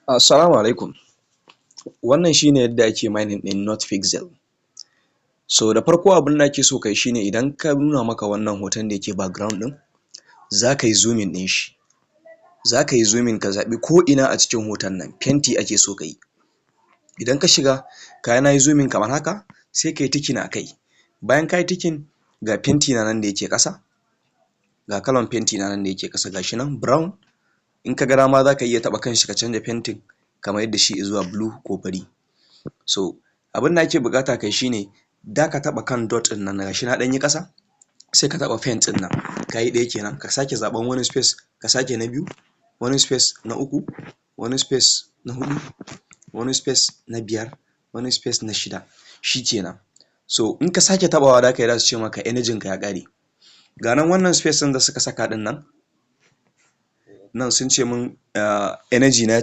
Assalamu alaikum. Wannan shi ne yadda ake mining ɗin North Pixel. So da farko abin da ake so ka yi shi ne idan ka nuna maka wannan hoton da yake background ɗin, za ka yi zooming ɗin shi. Za ka yi zooming ka zaɓi ko'ina a cikin hoton nan, fenti ake so ka yi. Idan ka shiga, ka ga na yi zooming kamar haka, sai ka yi ticking a kai. Bayan ka yi ticking, ga fenti na nan da yake ƙasa, ga kalan fenti na nan da yake ƙasa ga shi nan brown. In ka ga dama za ka iya taɓa kanshi ka canja fentin ka mayar da shi zuwa blue ko fari. So abin da ake buƙata ka yi shi ne, za ka taɓa kan dot ɗin nan, ga shi na ɗan yi ƙasa, sai ka taɓa paint ɗin nan, ka yi ɗaya kenan, ka sake zaɓan wani space, ka sake na biyu, wani space na uku, wani space na huɗu, wani space na biyar, wani space na shida, shi kenan. So in ka sake taɓawa za ka yi za su ce maka energy ka ya ƙare. Ga nan wannan space ɗin da suka saka ɗin nan, nan sun ce min energy na ya cika.